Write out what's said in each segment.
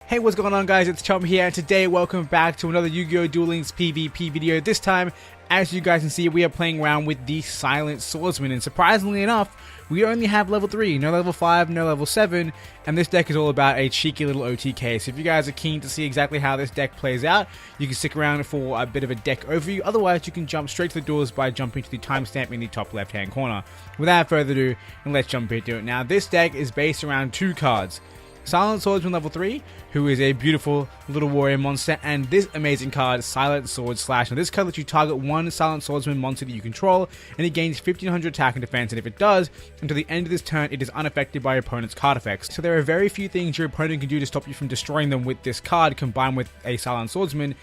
Hey, what's going on guys, it's Chum here, and today welcome back to another Yu-Gi-Oh! Duel Links PvP video. This time, as you guys can see, we are playing around with the Silent Swordsman, and surprisingly enough, we only have level 3, no level 5, no level 7, and this deck is all about a cheeky little OTK. So if you guys are keen to see exactly how this deck plays out, you can stick around for a bit of a deck overview. Otherwise, you can jump straight to the duels by jumping to the timestamp in the top left hand corner. Without further ado, let's jump into it. Now, this deck is based around two cards. Silent Swordsman level 3, who is a beautiful little warrior monster, and this amazing card, Silent Sword Slash. Now this card lets you target one Silent Swordsman monster that you control, and it gains 1500 attack and defense, and if it does, until the end of this turn, it is unaffected by your opponent's card effects. So there are very few things your opponent can do to stop you from destroying them with this card, combined with a Silent Swordsman.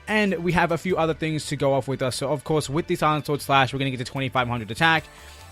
And we have a few other things to go off with us. So of course, with the Silent Sword Slash, we're going to get to 2500 attack.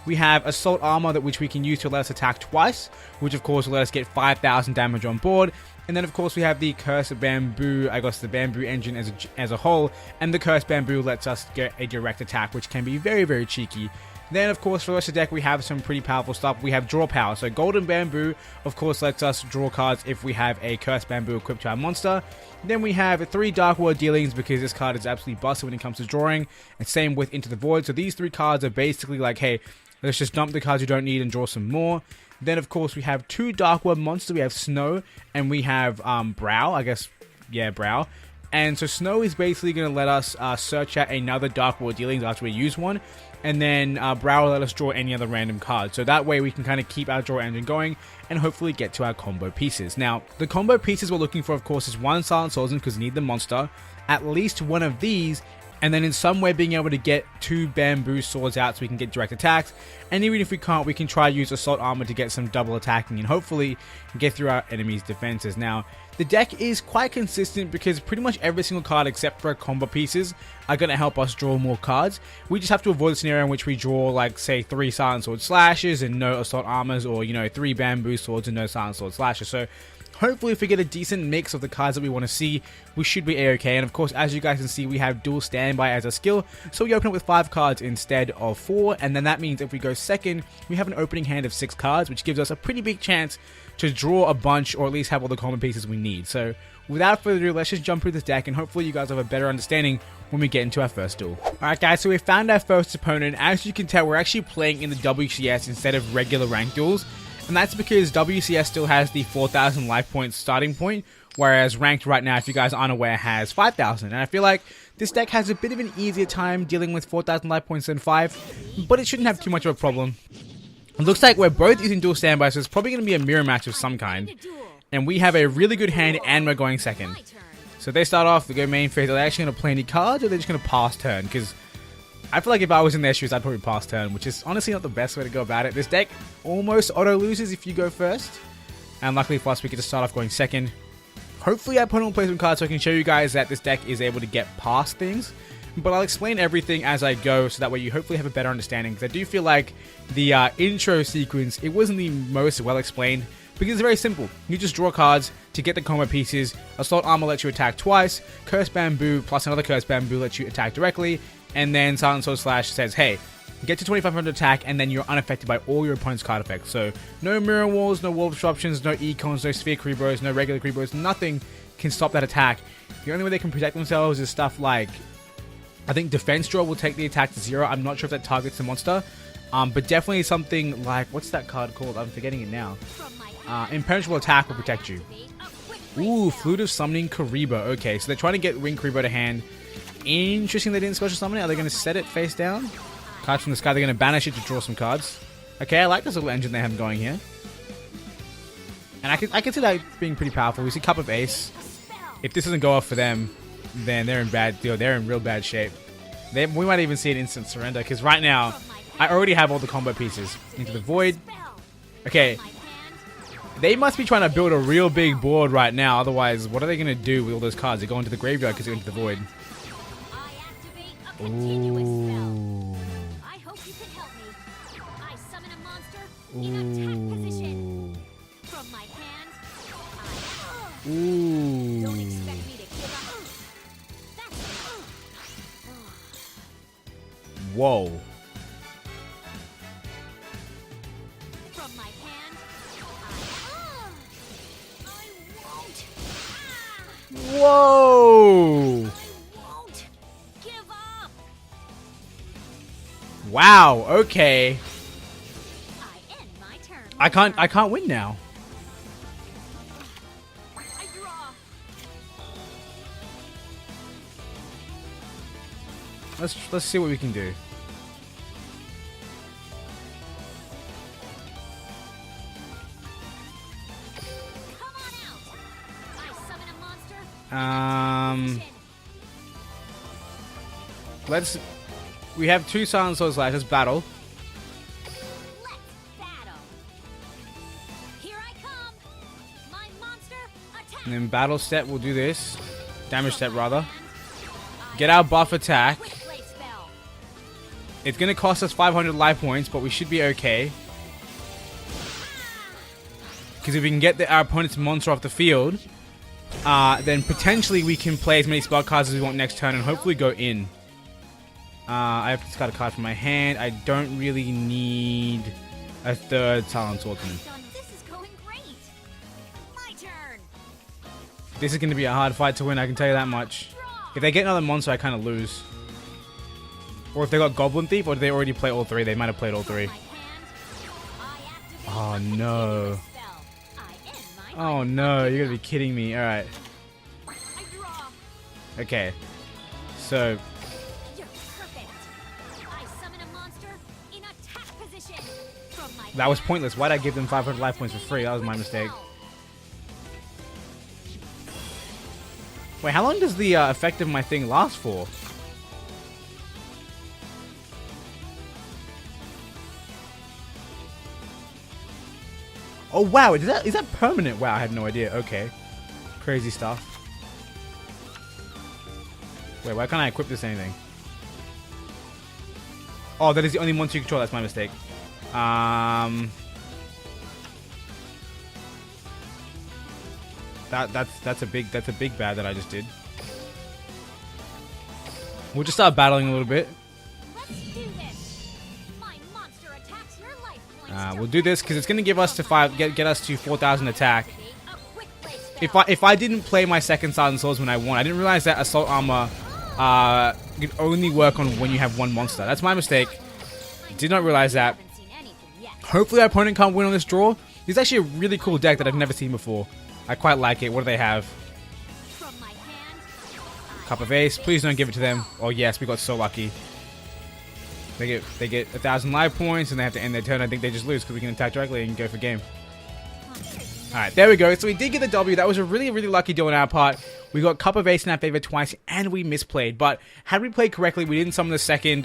We have Assault Armor, which we can use to let us attack twice, which of course will let us get 5000 damage on board. And then of course we have the Cursed Bamboo, I guess the Bamboo Engine as a whole, and the Cursed Bamboo lets us get a direct attack, which can be very, very cheeky. Then of course for the rest of the deck we have some pretty powerful stuff. We have Draw Power, so Golden Bamboo of course lets us draw cards if we have a Cursed Bamboo equipped to our monster. Then we have 3 Dark World Dealings, because this card is absolutely busted when it comes to drawing, and same with Into the Void. So these 3 cards are basically like, hey, let's just dump the cards you don't need and draw some more. Then, of course, we have 2 Dark World monsters. We have Snow and we have Brow. I guess, yeah, Brow. And so Snow is basically going to let us search out another Dark World Dealings after we use one. And then Brow will let us draw any other random card. So that way we can kind of keep our draw engine going and hopefully get to our combo pieces. Now, the combo pieces we're looking for, of course, is 1 Silent Swordsman, because we need the monster. At least 1 of these. And then in some way being able to get 2 bamboo swords out so we can get direct attacks. And even if we can't, we can try to use Assault Armor to get some double attacking and hopefully get through our enemy's defenses. Now, the deck is quite consistent because pretty much every single card except for combo pieces are going to help us draw more cards. We just have to avoid a scenario in which we draw, like, say, 3 Silent Sword Slashes and no Assault Armors, or, you know, 3 Bamboo Swords and no Silent Sword Slashes. So hopefully if we get a decent mix of the cards that we want to see, we should be a-okay. And of course, as you guys can see, we have Dual Standby as a skill, so we open up with 5 cards instead of 4, and then that means if we go second, we have an opening hand of 6 cards, which gives us a pretty big chance to draw a bunch, or at least have all the common pieces we need. So without further ado, let's just jump through this deck, and hopefully you guys have a better understanding when we get into our first duel. Alright guys, so we found our first opponent. As you can tell, we're actually playing in the WCS instead of regular ranked duels. And that's because WCS still has the 4,000 life points starting point, whereas ranked right now, if you guys aren't aware, has 5,000. And I feel like this deck has a bit of an easier time dealing with 4,000 life points than 5, but it shouldn't have too much of a problem. It looks like we're both using Dual Standby, so it's probably going to be a mirror match of some kind. And we have a really good hand, and we're going second. So they start off, they go main phase. Are they actually going to play any cards, or are they just going to pass turn? Because I feel like if I was in their shoes, I'd probably pass turn, which is honestly not the best way to go about it. This deck almost auto-loses if you go first. And luckily for us, we get to start off going second. Hopefully our opponent will play some cards so I can show you guys that this deck is able to get past things. But I'll explain everything as I go, so that way you hopefully have a better understanding. Because I do feel like the intro sequence, it wasn't the most well explained. Because it's very simple. You just draw cards to get the combo pieces. Assault Armor lets you attack twice. Cursed Bamboo plus another Cursed Bamboo lets you attack directly. And then Silent Sword Slash says, hey, get to 2500 attack, and then you're unaffected by all your opponent's card effects. So no mirror walls, no wall disruptions, no econs, no sphere creepers, no regular creepers. Nothing can stop that attack. The only way they can protect themselves is stuff like, I think Defense Draw will take the attack to 0. I'm not sure if that targets the monster. But definitely something like, what's that card called? I'm forgetting it now. Impenetrable Attack will protect you. Ooh, Flute of Summoning Karibo. Okay, so they're trying to get Ring Karibo to hand. Interesting they didn't special summon it. Are they going to set it face down? Cards from the sky. They're going to banish it to draw some cards. Okay, I like this little engine they have going here. And I can see that being pretty powerful. We see Cup of Ace. If this doesn't go off for them, then they're in bad deal. They're in real bad shape. We might even see an instant surrender, because right now, I already have all the combo pieces. Into the Void. Okay. They must be trying to build a real big board right now. Otherwise, what are they going to do with all those cards? They go into the graveyard because they go into the Void. Ooh. I hope you can help me. I summon a monster in attack position. From my hand, ooh. Don't expect me to give up. Whoa. From my hand, I won't. Whoa! Wow, okay. I can't win now. Let's see what we can do. We have 2 Silent Swords left. Let's battle. And then battle step, we'll do this. Damage step, rather. Get our buff attack. It's going to cost us 500 life points, but we should be okay. Because if we can get our opponent's monster off the field, then potentially we can play as many spell cards as we want next turn and hopefully go in. I have to discard a card from my hand. I don't really need a 3rd Silent Swordsman. This is going to be a hard fight to win, I can tell you that much. If they get another monster, I kind of lose. Or if they got Goblin Thief, or did they already play all 3? They might have played all 3. Oh no. Oh no, you're going to be kidding me. Alright. Okay. So... that was pointless. Why'd I give them 500 life points for free? That was my mistake. Wait, how long does the effect of my thing last for? Oh wow, is that permanent? Wow, I had no idea. Okay. Crazy stuff. Wait, why can't I equip this to anything? Oh, that is the only monster you control. That's my mistake. That's a big bad that I just did. We'll just start battling a little bit. We'll do this because it's going to give us to get us to 4,000 attack. If I didn't play my 2nd Silent Swordsman, I won. I didn't realize that assault armor can only work on when you have 1 monster. That's my mistake. Did not realize that. Hopefully our opponent can't win on this draw. This is actually a really cool deck that I've never seen before. I quite like it. What do they have? Cup of Ace. Please don't give it to them. Oh yes, we got so lucky. They get 1,000 life points and they have to end their turn. I think they just lose because we can attack directly and go for game. Alright, there we go. So we did get the W. That was a really, really lucky deal on our part. We got Cup of Ace in our favor twice and we misplayed. But had we played correctly, we didn't summon the 2nd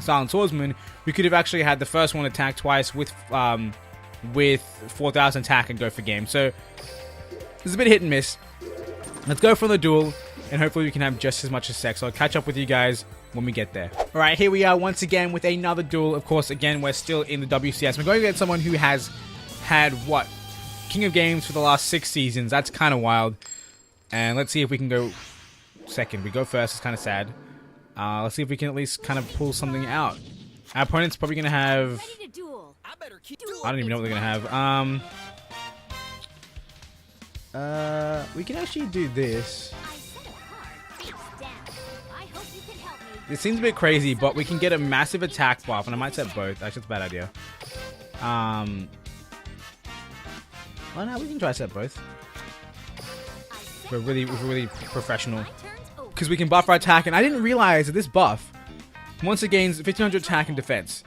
Silent Swordsman. We could have actually had the first one attack twice with 4,000 attack and go for game. So it's a bit hit and miss. Let's go for the duel and hopefully we can have just as much as sex. So I'll catch up with you guys when we get there. Alright, here we are once again with another duel. Of course, again, we're still in the WCS. We're going to get someone who has had, what, King of Games for the last 6 seasons. That's kind of wild. And let's see if we can go second. We go first. It's kind of sad. Let's see if we can at least kind of pull something out. Our opponent's probably going to have... I don't even know what they're going to have. We can actually do this. It seems a bit crazy, but we can get a massive attack buff, and I might set both. Actually, it's a bad idea. Oh no, we can try set both. We're really professional. Because we can buff our attack, and I didn't realize that this buff, once it gains 1500 attack and defense.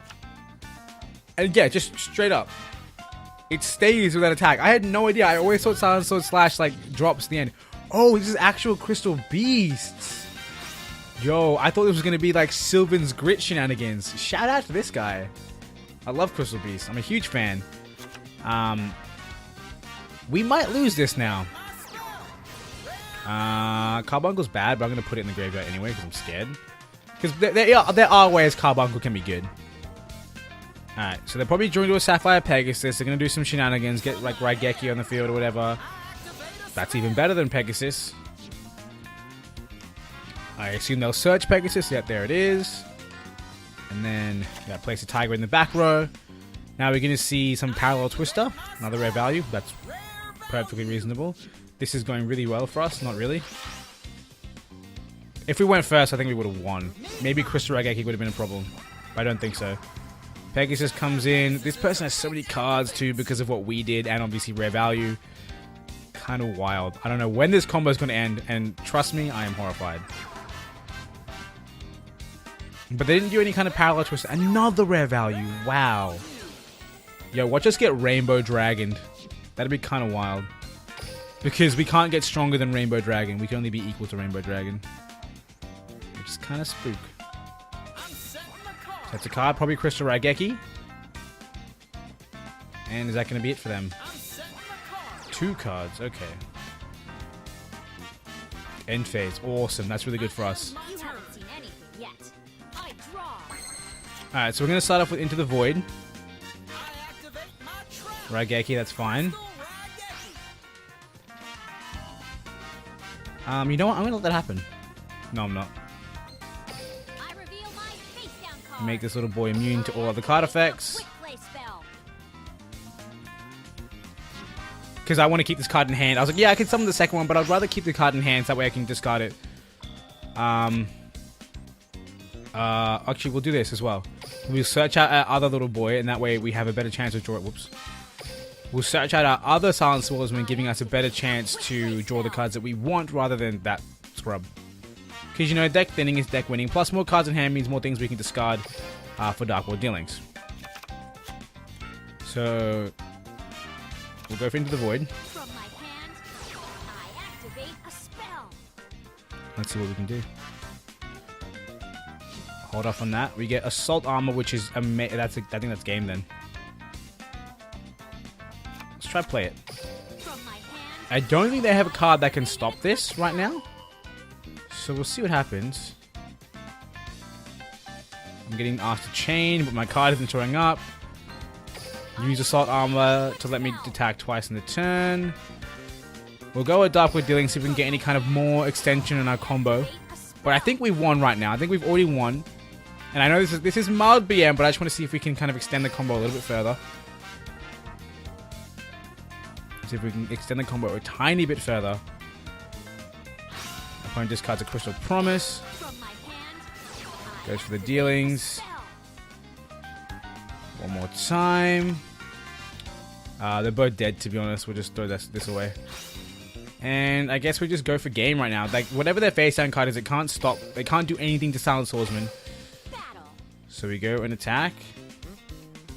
And yeah, just straight up. It stays with that attack. I had no idea. I always thought Silent Sword Slash like drops at the end. Oh, this is actual Crystal Beasts. Yo, I thought this was going to be like Sylvan's Grit shenanigans. Shout out to this guy. I love Crystal Beasts. I'm a huge fan. We might lose this now. Carbuncle's bad, but I'm going to put it in the graveyard anyway because I'm scared. Because there are ways Carbuncle can be good. Alright, so they're probably drawing to a Sapphire Pegasus. They're going to do some shenanigans, get like Raigeki on the field or whatever. That's even better than Pegasus. I assume they'll search Pegasus. Yep, there it is. And then, yeah, place a Tiger in the back row. Now we're going to see some Parallel Twister. Another rare value. That's perfectly reasonable. this is going really well for us. Not really. If we went first, I think we would have won. Maybe Crystal Raigeki would have been a problem. But I don't think so. Pegasus comes in. This person has so many cards too because of what we did and obviously rare value. Kind of wild. I don't know when this combo is going to end, and trust me, I am horrified. But they didn't do any kind of parallel twist. Another rare value. Wow. Yo, watch us get Rainbow Dragoned. That'd be kind of wild. Because we can't get stronger than Rainbow Dragon. We can only be equal to Rainbow Dragon. Which is kind of spook. That's a card, probably Crystal Raigeki. And is that going to be it for them? 2 cards, okay. End phase, awesome, that's really good for us. Alright, so we're going to start off with Into the Void. Raigeki, that's fine. You know what, I'm going to let that happen. No, I'm not. Make this little boy immune to all other card effects. Because I want to keep this card in hand. I was like, yeah, I can summon the second one, but I'd rather keep the card in hand so that way I can discard it. Actually, we'll do this as well. We'll search out our other little boy, and that way we have a better chance to draw it. Whoops. We'll search out our other Silent Swordsman, giving us a better chance to draw the cards that we want rather than that scrub. Because, you know, deck thinning is deck winning. Plus, more cards in hand means more things we can discard for Dark World dealings. So, we'll go for Into the Void. From my hand, I activate a spell. Let's see what we can do. Hold off on that. We get Assault Armor, which is I think that's game then. Let's try to play it. From my hand, I don't think they have a card that can stop this right now. So we'll see what happens. I'm getting asked to chain, but my card isn't showing up. Use Assault Armor to let me attack twice in the turn. We'll go with Dark World dealing, see if we can get any kind of more extension in our combo. But I think we've won right now. I think we've already won. And I know this is mild BM, but I just want to see if we can kind of extend the combo a little bit further. See if we can extend the combo a tiny bit further. Opponent discards a Crystal Promise. from my hand, Goes for the dealings. One more time. They're both dead, to be honest. We'll just throw this away. And I guess we just go for game right now. Like, whatever their face down card is, it can't stop. They can't do anything to Silent Swordsman. battle. So we go and attack.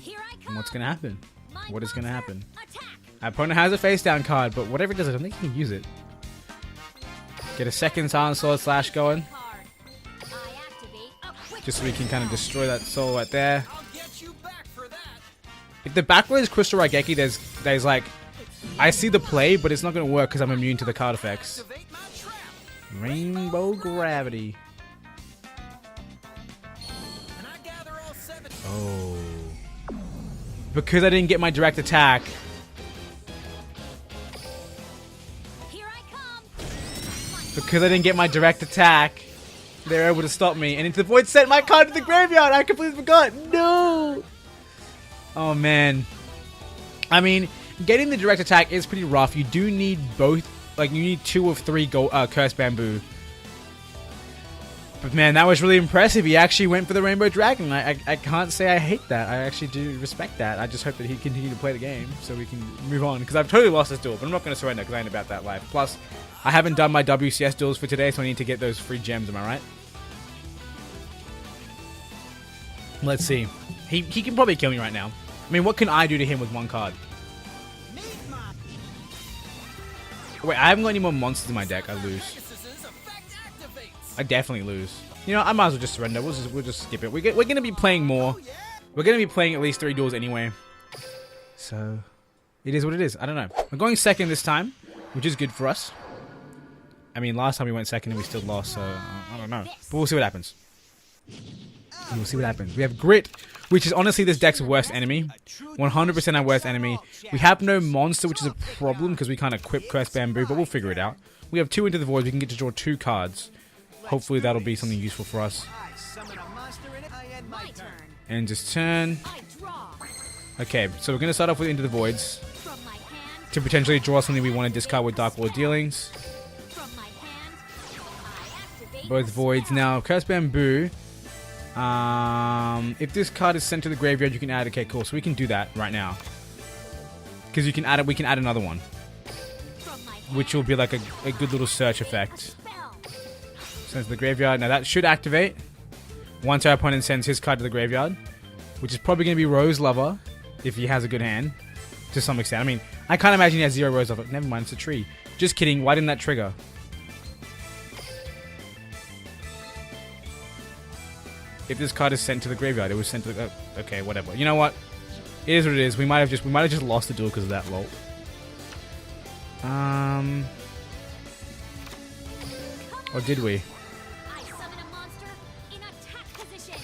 Here I come. And what's going to happen? My What is going to monster, happen? Attack. Our opponent has a face down card, but whatever it does, I don't think he can use it. Get a second Silent Sword Slash going. Card. I activate a quick Just so we can kind of destroy that soul right there. I'll get you back for that. If the backrow is Crystal Raigeki, there's like... I see the play, but it's not going to work because I'm immune to the card effects. Activate my trap. Rainbow Gravity. And I gather all 7. Oh. Because I didn't get my direct attack. Here I come. Because I didn't get my direct attack. They're able to stop me. And Into the Void sent my card to the graveyard. I completely forgot. No. Oh, man. I mean, getting the direct attack is pretty rough. You do need both. Like, you need 2 of 3 Cursed Bamboo. But, man, that was really impressive. He actually went for the Rainbow Dragon. I can't say I hate that. I actually do respect that. I just hope that he continue to play the game so we can move on. Because I've totally lost this duel, but I'm not going to surrender because I ain't about that life. Plus, I haven't done my WCS duels for today, so I need to get those free gems. Am I right? Let's see. He can probably kill me right now. I mean, what can I do to him with 1 card? Wait, I haven't got any more monsters in my deck. I lose. Pegasus's effect activates. I definitely lose. You know, I might as well just surrender. We'll just skip it. We're going to be playing more. We're going to be playing at least 3 duels anyway. So, it is what it is. I don't know. We're going second this time, which is good for us. I mean, last time we went second and we still lost, so I don't know. But we'll see what happens. We'll see what happens. We have Grit, which is honestly this deck's worst enemy. 100% our worst enemy. We have no monster, which is a problem because we can't equip Cursed Bamboo, but we'll figure it out. We have 2 Into the Void. We can get to draw 2 cards. Hopefully that'll be something useful for us. I summon a monster and I end my turn. End his turn. I draw. Okay, so we're going to start off with Into the Voids. From my hand, to potentially draw something we want to discard with Dark Lord Dealings. From my hand, I activate Both a voids. spell. Now, Curse Bamboo. If this card is sent to the graveyard, you can add. Okay, cool. So we can do that right now. Because you can add it. We can add another one, From my hand, which will be like a good little search a effect. spell. Sends to the graveyard. Now that should activate once our opponent sends his card to the graveyard, which is probably going to be Rose Lover if he has a good hand to some extent. I mean, I can't imagine he has 0 Rose Lover. Never mind, it's a tree. Just kidding. Why didn't that trigger? If this card is sent to the graveyard, it was sent to the... okay, whatever. You know what? It is what it is. We might have just lost the duel because of that, lol. Or did we? I summon a monster in attack position.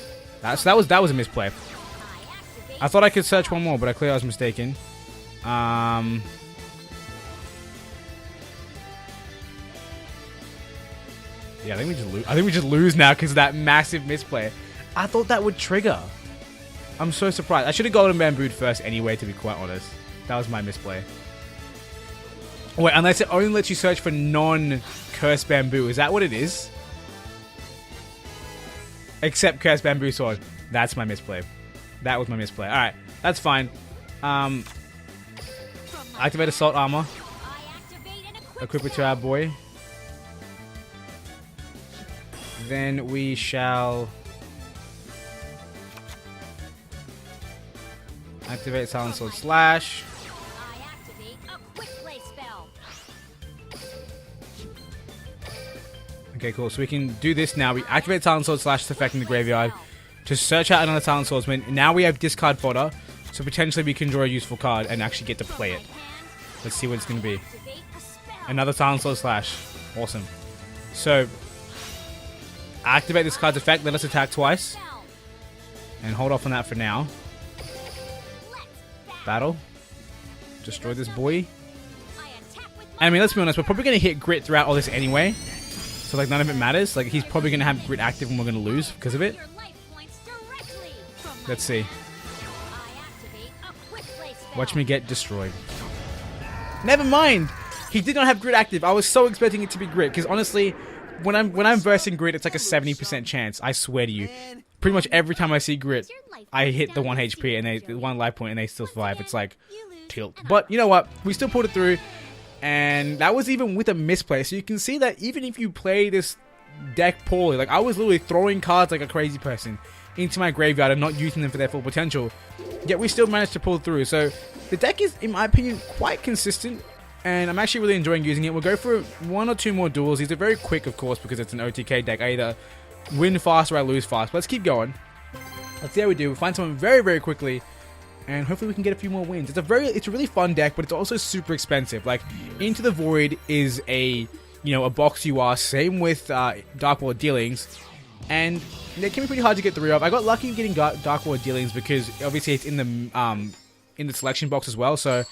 That was a misplay. I activate I thought I could search one more, but I clearly was mistaken. Yeah, I think we just lose. I think we just lose now because of that massive misplay. I thought that would trigger. I'm so surprised. I should have Golden Bambooed first anyway, to be quite honest. That was my misplay. Wait, unless it only lets you search for non-Curse Bamboo. Is that what it is? Except Curse Bamboo Sword. That's my misplay. That was my misplay. Alright, that's fine. from my Activate Assault Armor. I activate an Equip it to our boy. Then we shall activate Silent Sword Slash. I activate a quick play spell. Okay, cool. So we can do this now. We activate Silent Sword Slash effect in the graveyard to search out another Silent Swordsman. Now we have discard fodder, so potentially we can draw a useful card and actually get to play it. Let's see what it's going to be. Activate a spell. Another Silent Sword Slash. Awesome. So activate this card's effect. Let us attack twice. Spell. And hold off on that for now. Let's Battle. Destroy this boy. I attack with I mean, let's be honest. We're probably going to hit Grit throughout all this anyway. So, like, none of it matters. Like, he's probably going to have Grit active and we're going to lose because of it. your life points directly. From my Let's see. I activate a quick play spell. Watch me get destroyed. Never mind. He did not have Grit active. I was so expecting it to be Grit because, honestly, when I'm versing Grit, it's like a 70% chance. I swear to you. Pretty much every time I see Grit, I hit the 1 HP and they 1 life point and they still survive. It's like tilt. But you know what? We still pulled it through, and that was even with a misplay. So you can see that even if you play this deck poorly, like I was literally throwing cards like a crazy person into my graveyard and not using them for their full potential, yet we still managed to pull through. So the deck is, in my opinion, quite consistent, and I'm actually really enjoying using it. We'll go for 1 or 2 more duels. These are very quick, of course, because it's an OTK deck. I either win fast or I lose fast. But let's keep going. Let's see how we do. We'll find someone very, very quickly, and hopefully we can get a few more wins. It's a really fun deck, but it's also super expensive. Like, Into the Void is a box you are. Same with Dark Lord Dealings, and they can be pretty hard to get through of. I got lucky getting Dark Lord Dealings because obviously it's in the selection box as well. So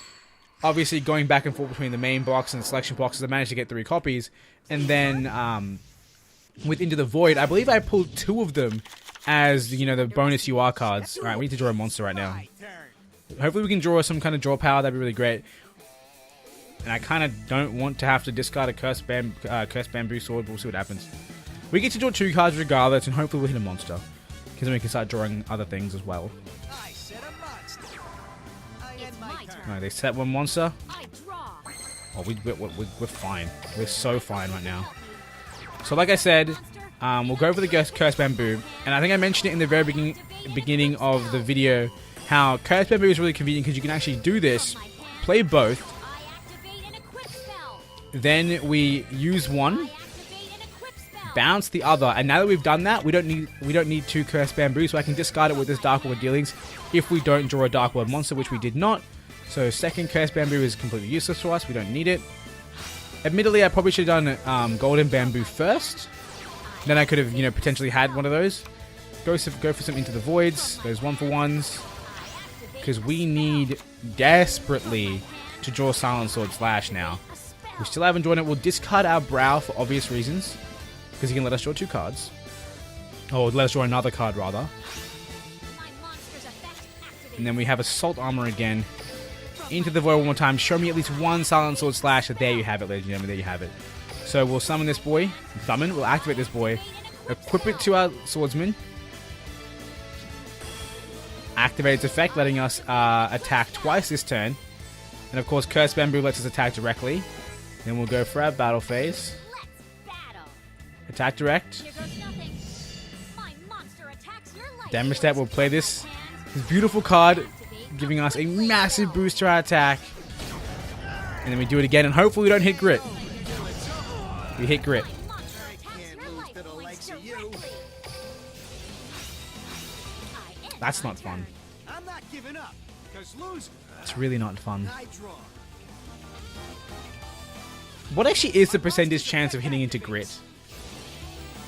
obviously going back and forth between the main box and the selection boxes, I managed to get 3 copies, and then with Into the Void, I believe I pulled 2 of them as the bonus UR cards. All right, we need to draw a monster right now. Hopefully we can draw some kind of draw power. That'd be really great. And I kind of don't want to have to discard a Curse Bamboo Sword, but we'll see what happens. We get to draw 2 cards regardless, and hopefully we'll hit a monster, because then we can start drawing other things as well. I said a monster. I It's end my my turn. turn. Alright, they set 1 monster. I draw. Oh, we're fine. We're so fine right now. So like I said, we'll go for the Curse Bamboo, and I think I mentioned it in the very beginning of the video, how Curse Bamboo is really convenient because you can actually do this, play both, I activate an equip spell. then we use one, I activate an equip spell. bounce the other, and now that we've done that, we don't need 2 Curse Bamboo, so I can discard it with this Dark Lord Dealings if we don't draw a Dark Lord monster, which we did not. So second Curse Bamboo is completely useless to us. We don't need it. Admittedly, I probably should have done Golden Bamboo first. Then I could have, potentially had one of those. Go for some Into the Voids, those 1-for-1s, because we need desperately to draw Silent Sword Slash now. We still haven't drawn it. We'll discard our Brow for obvious reasons, because he can let us draw 2 cards. Or let us draw another card, rather. My monster's effect activates. And then we have Assault Armor again. From into the void one more time. Show me at least one Silent Sword Slash. There you have it, ladies and gentlemen. There you have it. So we'll summon this boy. We'll activate this boy. Equip it to our swordsman. Activate its effect, letting us attack twice this turn. And of course, Curse Bamboo lets us attack directly. Then we'll go for our battle phase. Attack direct. Damage step. We'll play this beautiful card, giving us a massive boost to our attack. And then we do it again, and hopefully we don't hit grit. We hit grit. That's not fun. I'm not giving up, 'cause losing, It's really not fun. I draw. What actually is the percentage chance of hitting into grit?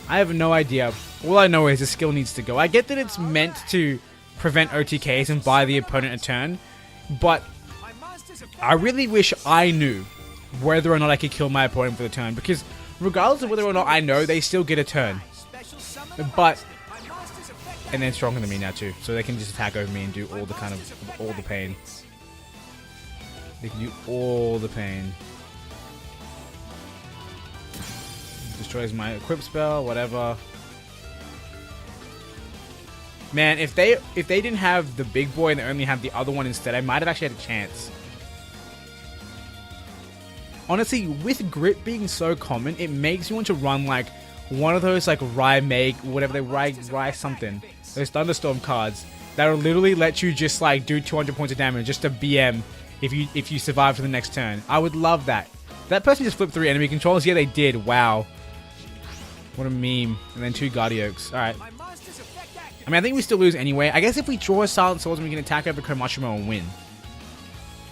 I have no idea. All I know is the skill needs to go. I get that it's meant to prevent OTKs and buy the opponent a turn, but My monster's effect I really wish I knew whether or not I could kill my opponent for the turn, because regardless of whether or not I know, they still get a turn. special summon But my monster's effect and they're stronger than me now too, so they can just attack over me and do all the kind of all the pain. They can do all the pain. Destroys my equip spell, whatever. Man, if they didn't have the big boy and they only had the other one instead, I might have actually had a chance. Honestly, with grit being so common, it makes me want to run like one of those like whatever they Rye something. Those thunderstorm cards that'll literally let you just like do 200 points of damage just to BM if you survive to the next turn. I would love that. That person just flipped 3 enemy controls. Yeah, they did. Wow. What a meme. And then 2 Guardiokes. Alright. my monster's effect active. I mean, I think we still lose anyway. I guess if we draw a Silent Swordsman, we can attack over Komachumo and win.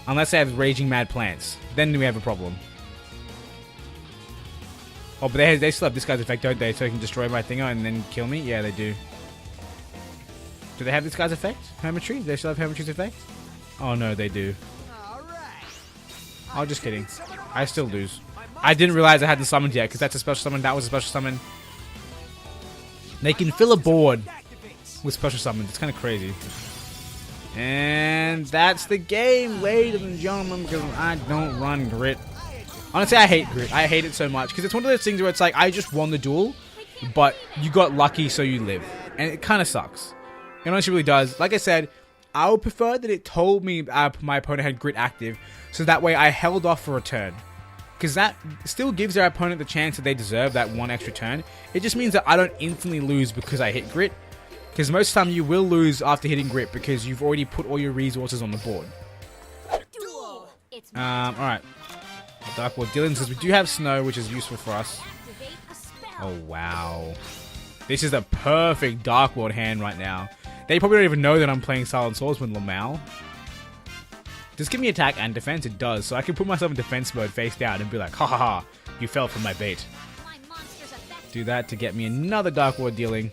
Unless they have Raging Mad Plants. Then we have a problem. Oh, but they still have this guy's effect, don't they? So they can destroy my thinger and then kill me? Yeah, they do. Do they have this guy's effect? Hermitry? Do they still have Hermitry's effect? Oh, no, they do. All right. Oh, just kidding. I still lose. I didn't realize I hadn't summoned yet, because that's a special summon. That was a special summon. They can fill a board with special summons. It's kind of crazy. And that's the game, ladies and gentlemen, because I don't run grit. Honestly, I hate grit. I hate it so much, because it's one of those things where it's like, I just won the duel, but you got lucky, so you live. And it kind of sucks. It honestly really does. Like I said, I would prefer that it told me my opponent had grit active, so that way I held off for a turn. Because that still gives our opponent the chance that they deserve that one extra turn. It just means that I don't instantly lose because I hit grit. Because most of the time you will lose after hitting grit because you've already put all your resources on the board. Duel. It's Alright. Dark Lord Dylan says we do have snow, which is useful for us. activate a spell. Oh, wow. This is a perfect Dark Lord hand right now. They probably don't even know that I'm playing Silent Swordsman Lamau. Does it give me attack and defense? It does. So I can put myself in defense mode face down and be like, ha ha ha, you fell for my bait. My monster's effect. Do that to get me another Dark Lord dealing.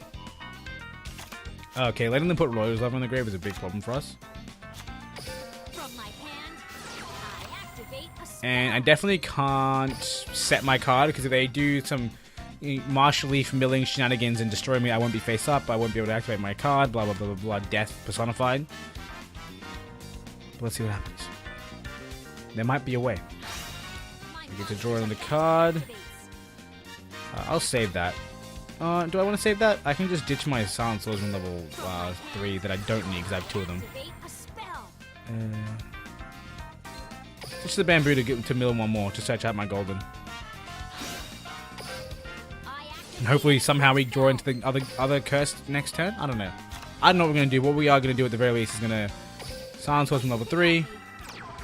Okay, letting them put Royal's Love on the grave is a big problem for us. From my hand, I activate a spell. And I definitely can't set my card, because if they do some Marshall Leaf milling shenanigans and destroy me, I won't be face up, I won't be able to activate my card, blah blah blah blah blah, death personified. But let's see what happens. There might be a way. My We get to draw another card. activates. I'll save that. Do I want to save that? I can just ditch my Silent Swordsman level 3 that I don't need because I have 2 of them. Activate a spell. Ditch the bamboo to get to mill 1 more to search out my golden. I activate. And hopefully somehow we draw into the other curse next turn. I don't know. I don't know what we're going to do. What we are going to do at the very least is going to Silent Swordsman level 3.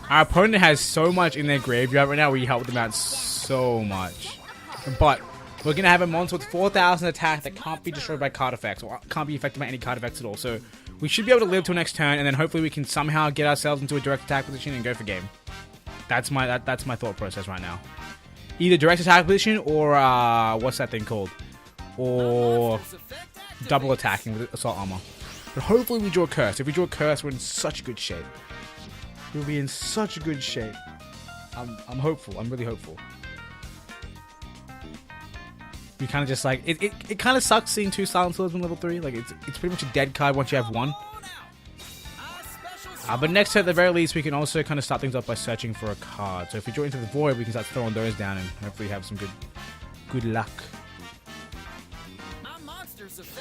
Our opponent has so much in their graveyard right now. We help them out so much. But we're going to have a monster with 4,000 attack that can't be destroyed by card effects, or can't be affected by any card effects at all. So we should be able to live till next turn, and then hopefully we can somehow get ourselves into a direct attack position and go for game. That's my thought process right now. Either direct attack position or what's that thing called? Or double attacking with assault armor. But hopefully we draw curse. If we draw curse, we're in such good shape. We'll be in such good shape. I'm hopeful. I'm really hopeful. We kind of just like it kind of sucks seeing 2 Silent Swordsman level 3. Like it's pretty much a dead card once you have 1. But next, at the very least, we can also kind of start things off by searching for a card. So if we draw into the void, we can start throwing those down and hopefully have some good luck.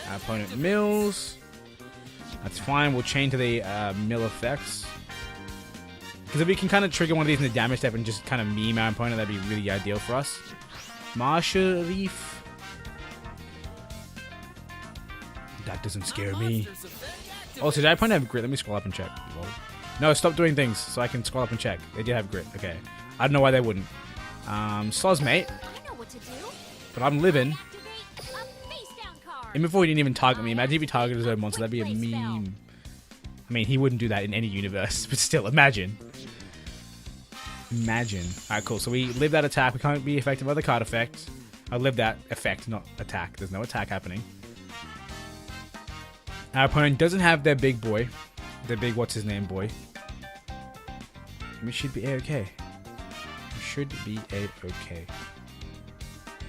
Our opponent mills. That's fine. We'll chain to the mill effects. Because if we can kind of trigger one of these in the damage step and just kind of meme our opponent, that'd be really ideal for us. Marshall Reef. That doesn't scare me. Also, did I opponent have grit? Let me scroll up and check. No, stop doing things so I can scroll up and check. They did have grit. Okay. I don't know why they wouldn't. Soz, mate. I know what to do. But I'm living. Activate a face down card. Even before he didn't even target me. Imagine if he targeted his own monster. That'd be a meme. I mean, he wouldn't do that in any universe. But still, imagine. Imagine. Alright, cool. So we live that attack. We can't be affected by the card effect. I live that effect, not attack. There's no attack happening. Our opponent doesn't have their big boy. Their big what's-his-name boy. We should be A-okay. We should be A-okay.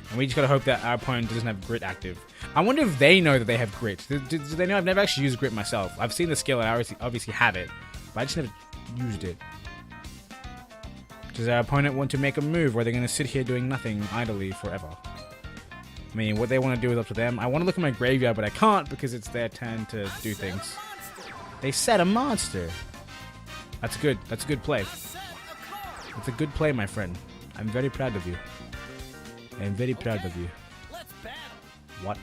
And we just gotta hope that our opponent doesn't have grit active. I wonder if they know that they have grit. Do they know? I've never actually used grit myself. I've seen the skill and I obviously have it. But I just never used it. Does our opponent want to make a move, or are they going to sit here doing nothing idly forever? I mean, what they want to do is up to them. I want to look at my graveyard, but I can't because it's their turn to do things. They set a monster. That's good. That's a good play. It's a good play, my friend. I'm very proud of you. I'm very proud of you. What?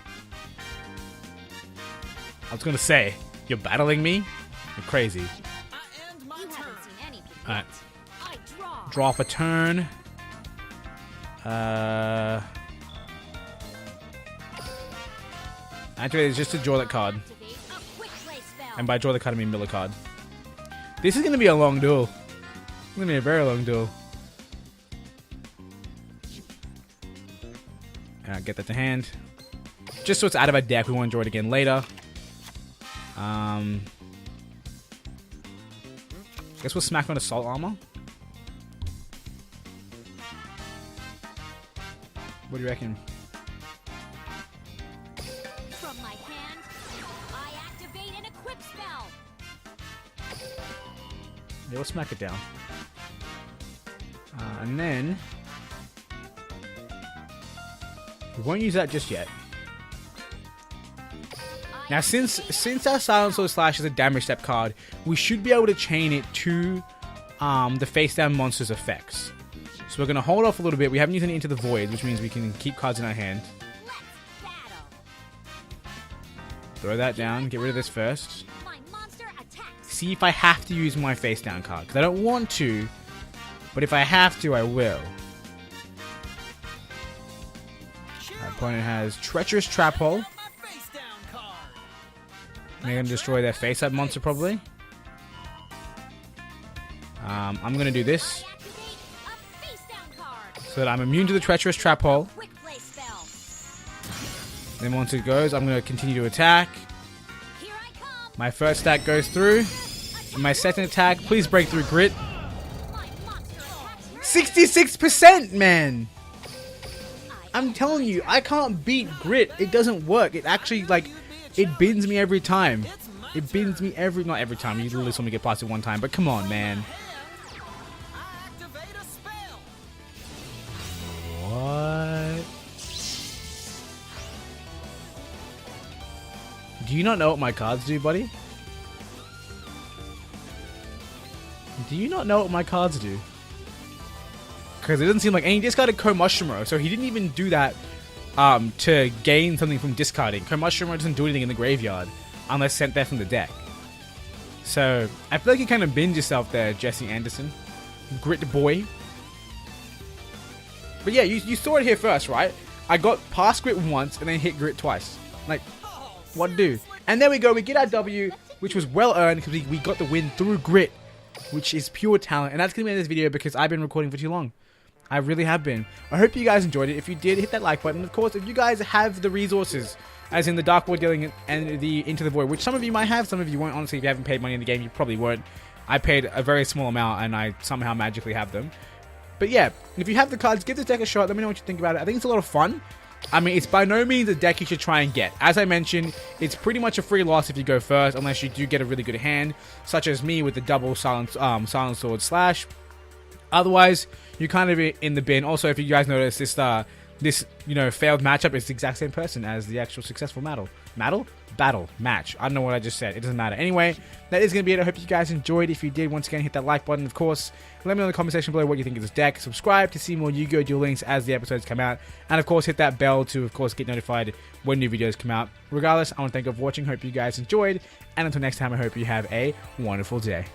I was going to say, you're battling me? You're crazy. You haven't seen any people. Alright. I draw. Draw for turn. Actually, it's just to draw that card. Activate a quick play spell. And by draw the card, I mean mill a card. This is going to be a long duel. It's going to be a very long duel. Get that to hand. Just so it's out of our deck, we want to draw it again later. Guess we'll smack on assault armor. What do you reckon? From my hand, I activate an equip spell. Yeah, we'll smack it down. And then we won't use that just yet. Now, since our Silent Sword Slash is a damage step card, we should be able to chain it to the face down monster's effects. So we're going to hold off a little bit. We haven't used any Into the Void, which means we can keep cards in our hand. Let's battle. Throw that down. Get rid of this first. My monster attacks. See if I have to use my face down card. Because I don't want to, but if I have to, I will. Our opponent has Treacherous Trap Hole. They're going to destroy their face-up monster, probably. I'm going to do this. Activate a face down card. So that I'm immune to the Treacherous Trap Hole. Quick play spell. Then once it goes, I'm going to continue to attack. Here I come. My first attack goes through. And my second attack, please break through grit. My monster attacks. 66%, man! I'm telling you, I can't beat grit. It doesn't work. It actually, like, it bins me every time. It bins me not every time. You literally saw me get past it one time, but come on, man. What? Do you not know what my cards do, buddy? Do you not know what my cards do? Because it doesn't seem like... And he discarded Komushimo, so he didn't even do that to gain something from discarding. Komushimo doesn't do anything in the graveyard unless sent there from the deck. So, I feel like you kind of binned yourself there, Jesse Anderson. Grit boy. But yeah, you saw it here first, right? I got past grit once and then hit grit twice. Like, what do? And there we go, we get our W, which was well earned because we got the win through grit, which is pure talent. And that's going to be in this video because I've been recording for too long. I really have been. I hope you guys enjoyed it. If you did, hit that like button. Of course, if you guys have the resources, as in the Dark Void Dealing and the Into the Void, which some of you might have, some of you won't. Honestly, if you haven't paid money in the game, you probably won't. I paid a very small amount and I somehow magically have them. But yeah, if you have the cards, give this deck a shot. Let me know what you think about it. I think it's a lot of fun. I mean, it's by no means a deck you should try and get. As I mentioned, it's pretty much a free loss if you go first, unless you do get a really good hand, such as me with the double silent sword slash. Otherwise, you're kind of in the bin. Also, if you guys notice, this failed matchup is the exact same person as the actual successful battle match. I don't know what I just said. It doesn't matter. Anyway, that is going to be it. I hope you guys enjoyed. If you did, once again, hit that like button. Of course, let me know in the comment section below what you think of this deck. Subscribe to see more Yu-Gi-Oh! Duel Links as the episodes come out. And of course, hit that bell to, of course, get notified when new videos come out. Regardless, I want to thank you for watching. Hope you guys enjoyed. And until next time, I hope you have a wonderful day.